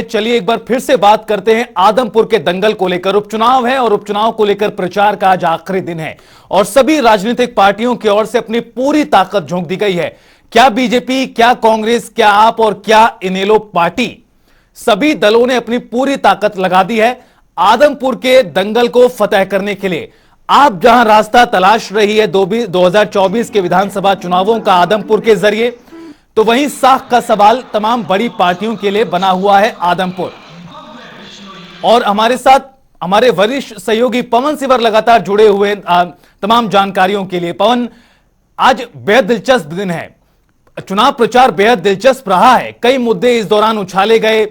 चलिए एक बार फिर से बात करते हैं आदमपुर के दंगल को लेकर। उपचुनाव है और उपचुनाव को लेकर प्रचार का आज आखिरी दिन है और सभी राजनीतिक पार्टियों की ओर से अपनी पूरी ताकत झोंक दी गई है। क्या बीजेपी, क्या कांग्रेस, क्या आप और क्या इनेलो पार्टी, सभी दलों ने अपनी पूरी ताकत लगा दी है आदमपुर के दंगल को फतेह करने के लिए। आप जहां रास्ता तलाश रही है 2024 के विधानसभा चुनावों का आदमपुर के जरिए, तो वहीं साख का सवाल तमाम बड़ी पार्टियों के लिए बना हुआ है आदमपुर। और हमारे साथ हमारे वरिष्ठ सहयोगी पवन सिवर लगातार जुड़े हुए तमाम जानकारियों के लिए। पवन, आज बेहद दिलचस्प दिन है, चुनाव प्रचार बेहद दिलचस्प रहा है। कई मुद्दे इस दौरान उछाले गए,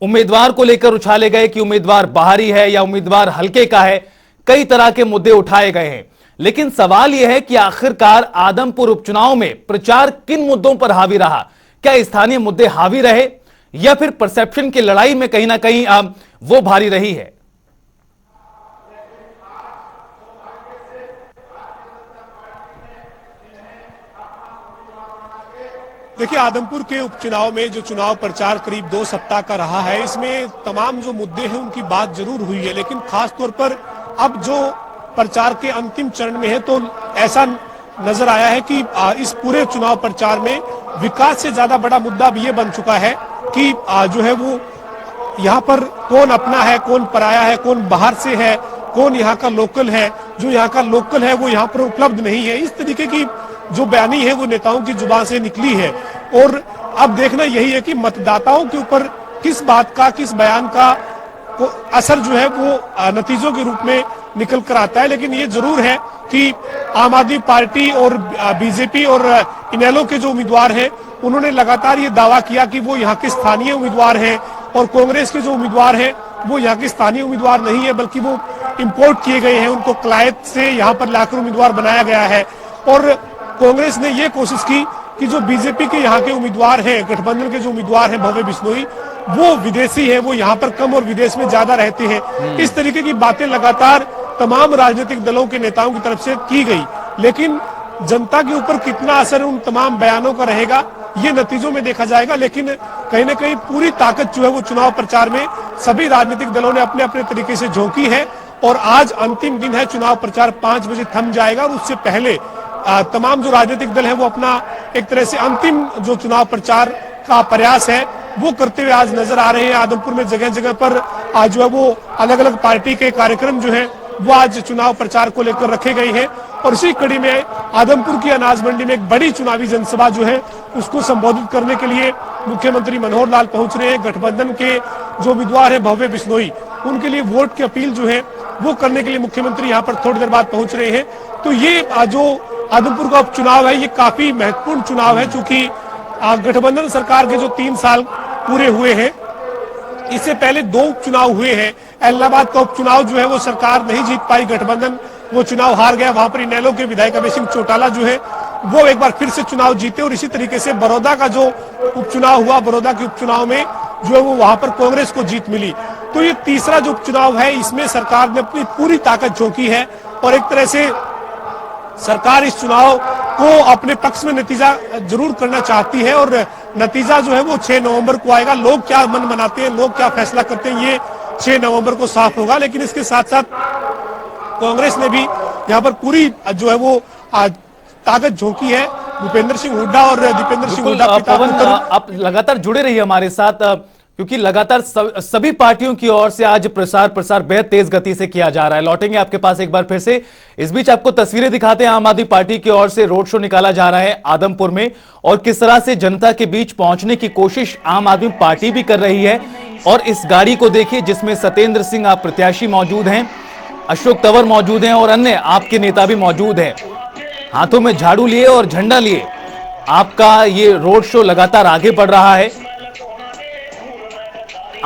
उम्मीदवार को लेकर उछाले गए कि उम्मीदवार बाहरी है या उम्मीदवार हल्के का है। कई तरह के मुद्दे उठाए गए हैं, लेकिन सवाल यह है कि आखिरकार आदमपुर उपचुनाव में प्रचार किन मुद्दों पर हावी रहा? क्या स्थानीय मुद्दे हावी रहे या फिर परसेप्शन की लड़ाई में कहीं ना कहीं वो भारी रही है? देखिए, आदमपुर के उपचुनाव में जो चुनाव प्रचार करीब 2 सप्ताह का रहा है, इसमें तमाम जो मुद्दे हैं उनकी बात जरूर हुई है, लेकिन खास तौर पर अब जो प्रचार के अंतिम चरण में है तो ऐसा नजर आया है कि इस पूरे चुनाव प्रचार में विकास से ज्यादा बड़ा मुद्दा अब ये बन चुका है कि जो है वो यहाँ पर कौन अपना है, कौन पराया है, कौन बाहर से है, कौन यहाँ का लोकल है। जो यहाँ का लोकल है वो यहाँ पर उपलब्ध नहीं है। इस तरीके की जो बयानी है वो नेताओं की जुबान से निकली है और अब देखना यही है कि मतदाताओं के ऊपर किस बात का, किस बयान का असर जो है वो नतीजों के रूप में निकल कर आता है। लेकिन ये जरूर है कि आम आदमी पार्टी और बीजेपी और इनेलो के जो उम्मीदवार हैं उन्होंने लगातार ये दावा किया कि वो यहाँ के स्थानीय उम्मीदवार हैं और कांग्रेस के जो उम्मीदवार हैं वो यहाँ के स्थानीय उम्मीदवार नहीं है, बल्कि वो इंपोर्ट किए गए हैं, उनको क्लायत से यहाँ पर लाकर उम्मीदवार बनाया गया है। और कांग्रेस ने ये कोशिश की कि जो बीजेपी के यहाँ के उम्मीदवार हैं, गठबंधन के जो उम्मीदवार हैं भव्य बिश्नोई, वो विदेशी है, वो यहाँ पर कम और विदेश में ज्यादा रहते हैं। इस तरीके की बातें लगातार तमाम राजनीतिक दलों के नेताओं की तरफ से की गई, लेकिन जनता के ऊपर कितना असर उन तमाम बयानों का रहेगा ये नतीजों में देखा जाएगा। लेकिन कहीं ना कहीं पूरी ताकत जो है वो चुनाव प्रचार में सभी राजनीतिक दलों ने अपने अपने तरीके से झोंकी है और आज अंतिम दिन है। चुनाव प्रचार 5 बजे थम जाएगा और उससे पहले तमाम जो राजनीतिक दल है वो अपना एक तरह से अंतिम जो चुनाव प्रचार का प्रयास है वो करते हुए आज नजर आ रहे हैं। आदमपुर में जगह जगह पर आज जो है वो अलग अलग पार्टी के कार्यक्रम जो है वो आज चुनाव प्रचार को लेकर रखे गए हैं और इसी कड़ी में आदमपुर की अनाज मंडी में एक बड़ी चुनावी जनसभा जो है उसको संबोधित करने के लिए मुख्यमंत्री मनोहर लाल पहुंच रहे हैं। गठबंधन के जो उम्मीदवार है भव्य बिश्नोई, उनके लिए वोट की अपील जो है वो करने के लिए मुख्यमंत्री यहाँ पर थोड़ी देर बाद पहुंच रहे हैं। तो ये जो आदमपुर का उपचुनाव है ये काफी महत्वपूर्ण चुनाव है, चूंकि गठबंधन सरकार के जो 3 साल पूरे हुए हैं, इससे पहले 2 उपचुनाव हुए हैं। इलाहाबाद का उपचुनाव जो है वो सरकार नहीं जीत पाई, गठबंधन वो चुनाव हार गया। वहां पर इनेलो के विधायक अभय सिंह चौटाला जो है वो एक बार फिर से चुनाव जीते और इसी तरीके से बड़ौदा का जो उपचुनाव हुआ, बड़ौदा के उपचुनाव में जो है वो वहां पर कांग्रेस को जीत मिली। तो ये तीसरा जो उपचुनाव है इसमें सरकार ने अपनी पूरी ताकत झोंकी है और एक तरह से सरकार इस चुनाव को अपने पक्ष में नतीजा जरूर करना चाहती है और नतीजा जो है वो 6 नवंबर को आएगा। लोग क्या मन बनाते हैं, लोग क्या फैसला करते हैं, ये 6 नवंबर को साफ होगा। लेकिन इसके साथ साथ कांग्रेस ने भी यहाँ पर पूरी जो है वो ताकत झोंकी है। भूपेंद्र सिंह हुड्डा और दीपेंद्र सिंह हुड्डा आप लगातार जुड़े रहिए हमारे साथ, क्योंकि लगातार सभी पार्टियों की ओर से आज प्रसार बेहद तेज गति से किया जा रहा है। लौटेंगे आपके पास एक बार फिर से। इस बीच आपको तस्वीरें दिखाते हैं, आम आदमी पार्टी की ओर से रोड शो निकाला जा रहा है आदमपुर में और किस तरह से जनता के बीच पहुंचने की कोशिश आम आदमी पार्टी भी कर रही है। और इस गाड़ी को देखिए जिसमें सत्येंद्र सिंह आप प्रत्याशी मौजूद हैं, अशोक तंवर मौजूद हैं और अन्य आपके नेता भी मौजूद हैं। हाथों में झाड़ू लिए और झंडा लिए आपका ये रोड शो लगातार आगे बढ़ रहा है।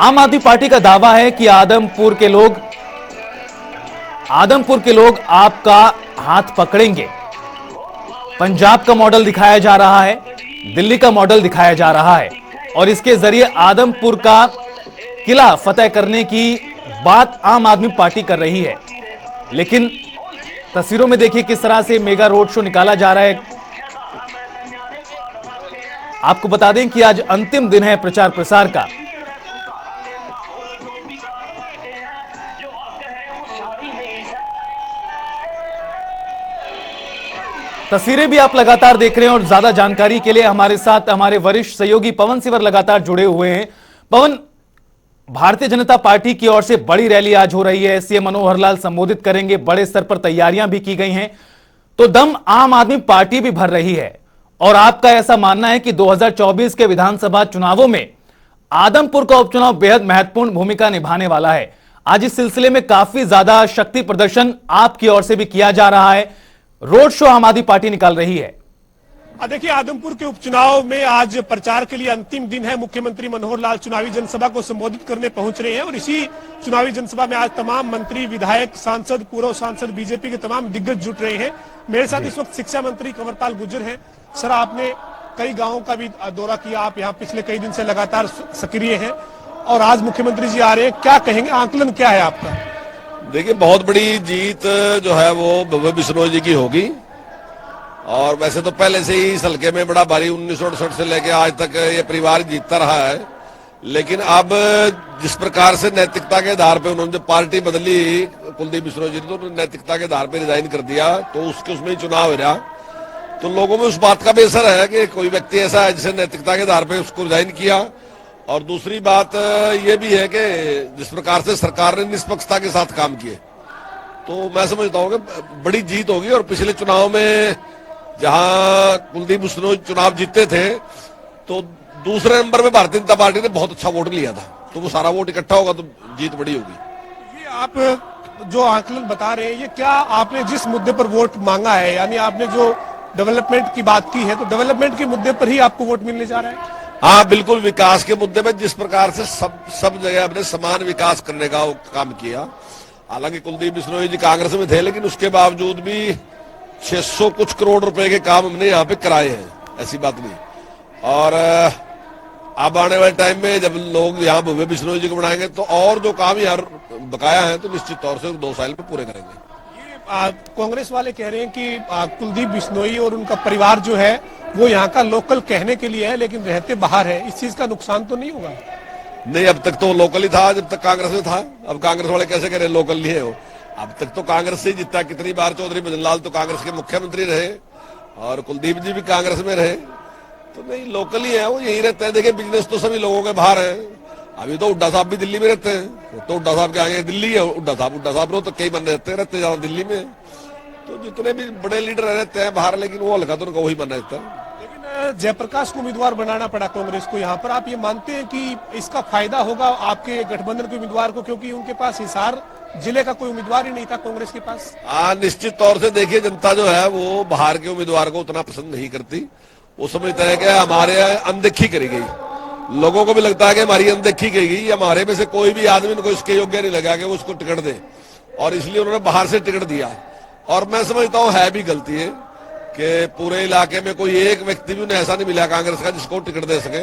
आम आदमी पार्टी का दावा है कि आदमपुर के लोग आपका हाथ पकड़ेंगे। पंजाब का मॉडल दिखाया जा रहा है, दिल्ली का मॉडल दिखाया जा रहा है और इसके जरिए आदमपुर का किला फतेह करने की बात आम आदमी पार्टी कर रही है। लेकिन तस्वीरों में देखिए किस तरह से मेगा रोड शो निकाला जा रहा है। आपको बता दें कि आज अंतिम दिन है प्रचार प्रसार का तस्वीरें भी आप लगातार देख रहे हैं और ज्यादा जानकारी के लिए हमारे साथ हमारे वरिष्ठ सहयोगी पवन सिवर लगातार जुड़े हुए हैं। पवन, भारतीय जनता पार्टी की ओर से बड़ी रैली आज हो रही है, सीएम मनोहर लाल संबोधित करेंगे, बड़े स्तर पर तैयारियां भी की गई हैं, तो दम आम आदमी पार्टी भी भर रही है और आपका ऐसा मानना है कि 2024 के विधानसभा चुनावों में आदमपुर का उपचुनाव बेहद महत्वपूर्ण भूमिका निभाने वाला है। आज इस सिलसिले में काफी ज्यादा शक्ति प्रदर्शन आपकी ओर से भी किया जा रहा है, रोड शो आम आदमी पार्टी निकाल रही है। देखिए, आदमपुर के उपचुनाव में आज प्रचार के लिए अंतिम दिन है। मुख्यमंत्री मनोहर लाल चुनावी जनसभा को संबोधित करने पहुंच रहे हैं और इसी चुनावी जनसभा में आज तमाम मंत्री, विधायक, सांसद, पूर्व सांसद, बीजेपी के तमाम दिग्गज जुट रहे हैं। मेरे साथ इस वक्त शिक्षा मंत्री कंवरपाल गुर्जर हैं। सर, आपने कई गाँवों का भी दौरा किया, आप यहाँ पिछले कई दिन से लगातार सक्रिय हैं और आज मुख्यमंत्री जी आ रहे हैं, क्या कहेंगे, आंकलन क्या है आपका? देखिए, बहुत बड़ी जीत जो है वो भव्य बिश्नोई जी की होगी और वैसे तो पहले से ही इस हल्के में बड़ा भारी 1968 से लेकर आज तक ये परिवार जीतता रहा है, लेकिन अब जिस प्रकार से नैतिकता के आधार पे उन्होंने जो पार्टी बदली कुलदीप बिश्नोई जी ने, तो नैतिकता के आधार पे रिजाइन कर दिया, तो उसमें ही चुनाव हो रहा, तो लोगों में उस बात का भी असर है कि कोई व्यक्ति ऐसा है जिसने नैतिकता के आधार पे उसको रिजाइन किया। और दूसरी बात ये भी है कि जिस प्रकार से सरकार ने निष्पक्षता के साथ काम किए, तो मैं समझता हूँ कि बड़ी जीत होगी। और पिछले चुनाव में जहां कुलदीप बिश्नोई चुनाव जीते थे, तो दूसरे नंबर में भारतीय जनता पार्टी ने बहुत अच्छा वोट लिया था, तो वो सारा वोट इकट्ठा होगा तो जीत बड़ी होगी। ये आप जो आंकलन बता रहे हैं, ये क्या आपने जिस मुद्दे पर वोट मांगा है, यानी आपने जो डेवलपमेंट की बात की है, तो डेवलपमेंट के मुद्दे पर ही आपको वोट मिलने जा रहा है? हाँ, बिल्कुल, विकास के मुद्दे में जिस प्रकार से सब जगह अपने समान विकास करने का काम किया। हालांकि कुलदीप बिश्नोई जी कांग्रेस में थे, लेकिन उसके बावजूद भी 600 कुछ करोड़ रुपए के काम हमने यहाँ पे कराए हैं, ऐसी बात नहीं। और अब आने वाले टाइम में जब लोग यहाँ भव्य बिश्नोई जी को बनाएंगे, तो और जो काम यहाँ बकाया है, तो निश्चित तौर से 2 साल में पूरे करेंगे। कांग्रेस वाले कह रहे हैं कि कुलदीप बिश्नोई और उनका परिवार जो है वो यहाँ का लोकल कहने के लिए है, लेकिन रहते बाहर है, इस चीज का नुकसान तो नहीं होगा? नहीं, अब तक तो लोकल ही था जब तक कांग्रेस में था। अब कांग्रेस वाले कैसे कह रहे लोकल नहीं है वो? अब तक तो कांग्रेस से ही जीता। कितनी बार चौधरी भजनलाल तो कांग्रेस के मुख्यमंत्री रहे और कुलदीप जी भी कांग्रेस में रहे, तो नहीं, लोकल ही है वो, यही रहते हैं। देखिए, बिजनेस तो सभी लोगों के बाहर है। अभी तो हुड्डा साहब भी दिल्ली में रहते हैं, तो हुड्डा साहब के आगे दिल्ली है, हुड्डा साहब तो कई बंदे रहते ज्यादा दिल्ली में, तो जितने भी बड़े लीडर रहते हैं बाहर, लेकिन वो हल्का तो उनका वही बना रहता है। लेकिन जयप्रकाश को उम्मीदवार बनाना पड़ा कांग्रेस को यहाँ पर, आप ये मानते हैं कि इसका फायदा होगा आपके गठबंधन के उम्मीदवार को, क्योंकि उनके पास हिसार जिले का कोई उम्मीदवार ही नहीं था कांग्रेस के पास? हाँ, निश्चित तौर से देखिए, जनता जो है वो बाहर के उम्मीदवार को उतना पसंद नहीं करती। वो समझता है कि हमारे अनदेखी करी गई, लोगों को भी लगता है कि हमारी अनदेखी की गई, हमारे में से कोई भी आदमी को इसके योग्य नहीं लगा कि वो उसको टिकट दे, और इसलिए उन्होंने बाहर से टिकट दिया। और मैं समझता हूँ है भी गलती है कि पूरे इलाके में कोई एक व्यक्ति भी उन्हें ऐसा नहीं मिला कांग्रेस का जिसको टिकट दे सके,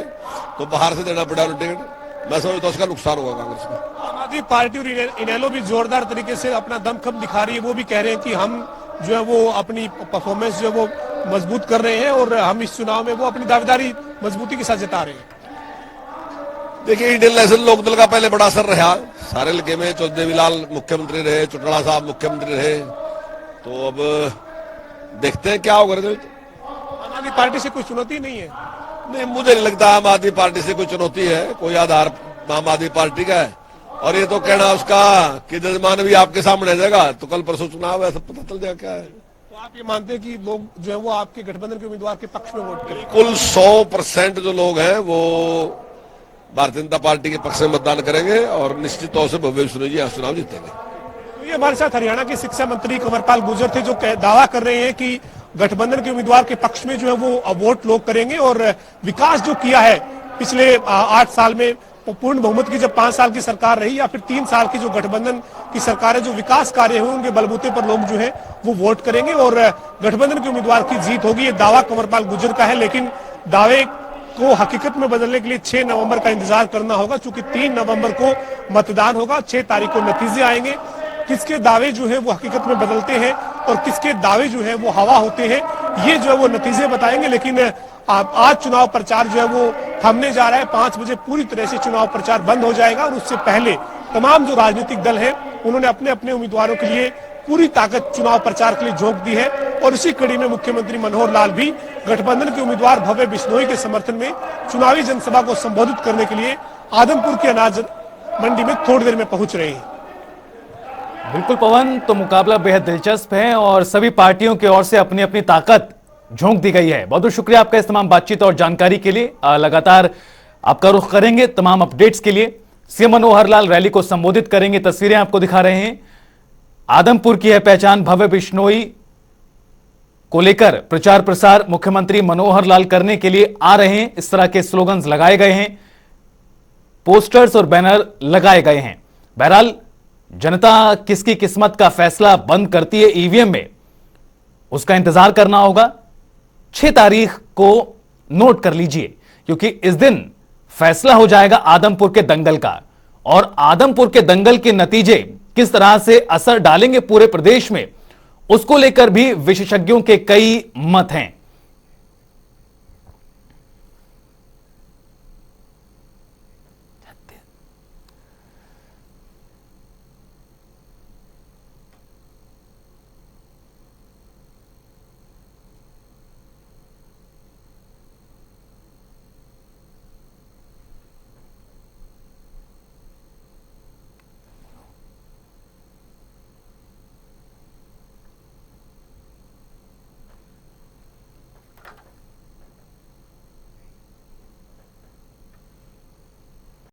तो बाहर से देना पड़ा उन्हें टिकट। मैं समझता हूँ उसका नुकसान होगा कांग्रेस को। आम आदमी पार्टी और इनेलो भी जोरदार तरीके से अपना दमखम दिखा रही है, वो भी कह रहे हैं कि हम जो है वो अपनी परफॉर्मेंस जो है वो मजबूत कर रहे हैं और हम इस चुनाव में वो अपनी दावेदारी मजबूती के साथ जता रहे हैं। देखिए, इंडियन नेशनल लोकदल का पहले बड़ा असर रहा सारे इलाके में। चौधरी मुख्यमंत्री रहे, चौटाला साहब मुख्यमंत्री रहे, तो अब देखते हैं क्या होगा। आम आदमी पार्टी से कोई चुनौती नहीं है? नहीं, मुझे नहीं लगता आम आदमी पार्टी से कोई चुनौती है, कोई आधार आम आदमी पार्टी का है। और ये तो कहना उसका कि जजमान भी आपके सामने आ जाएगा, तो कल परसों चुनाव है, सब पता चल जाएगा क्या है। तो आप ये मानते हैं कि लोग जो है वो आपके गठबंधन के उम्मीदवार के पक्ष में वोट करें? कुल 100% जो लोग हैं वो भारतीय जनता पार्टी के पक्ष में मतदान करेंगे और निश्चित तौर से भव्य बिश्नोई जी चुनाव जीतेंगे। तो ये हमारे साथ हरियाणा के शिक्षा मंत्री कंवरपाल गुर्जर थे, जो दावा कर रहे हैं कि गठबंधन के उम्मीदवार के पक्ष में जो है वो वोट लोग करेंगे और विकास जो किया है पिछले 8 साल में, पूर्ण बहुमत की जब 5 साल की सरकार रही या फिर 3 साल की जो गठबंधन की सरकार है, जो विकास कार्य हुए उनके बलबूते पर लोग जो है वो वोट करेंगे और गठबंधन के उम्मीदवार की जीत होगी। ये दावा कंवरपाल गुर्जर का है, लेकिन दावे को हकीकत में बदलने के लिए 6 नवंबर का इंतजार करना होगा, क्योंकि 3 नवंबर को मतदान होगा, 6 तारीख को नतीजे आएंगे। किसके दावे जो है वो हकीकत में बदलते हैं और किसके दावे जो है वो हवा होते हैं, ये जो है वो नतीजे बताएंगे। लेकिन आज चुनाव प्रचार जो है वो थमने जा रहा है। 5 बजे पूरी तरह से चुनाव प्रचार बंद हो जाएगा और उससे पहले तमाम जो राजनीतिक दल हैं उन्होंने अपने अपने उम्मीदवारों के लिए पूरी ताकत चुनाव प्रचार के लिए झोंक दी है और इसी कड़ी में मुख्यमंत्री मनोहर लाल भी गठबंधन के उम्मीदवार भव्य बिश्नोई के समर्थन में चुनावी जनसभा को संबोधित करने के लिए आदमपुर की अनाज मंडी में थोड़ी देर में पहुंच रहे हैं। बिल्कुल पवन, तो मुकाबला बेहद दिलचस्प है और सभी पार्टियों की ओर से अपनी अपनी ताकत झोंक दी गई है। बहुत बहुत शुक्रिया आपका इस तमाम बातचीत और जानकारी के लिए। लगातार आपका रुख करेंगे तमाम अपडेट्स के लिए। सीएम मनोहर लाल रैली को संबोधित करेंगे, तस्वीरें आपको दिखा रहे हैं। आदमपुर की है पहचान, भव्य बिश्नोई को लेकर प्रचार प्रसार मुख्यमंत्री मनोहर लाल करने के लिए आ रहे हैं। इस तरह के स्लोगन्स लगाए गए हैं, पोस्टर्स और बैनर लगाए गए हैं। बहरहाल जनता किसकी किस्मत का फैसला बंद करती है ईवीएम में, उसका इंतजार करना होगा। 6 तारीख को नोट कर लीजिए, क्योंकि इस दिन फैसला हो जाएगा आदमपुर के दंगल का। और आदमपुर के दंगल के नतीजे किस तरह से असर डालेंगे पूरे प्रदेश में, उसको लेकर भी विशेषज्ञों के कई मत हैं।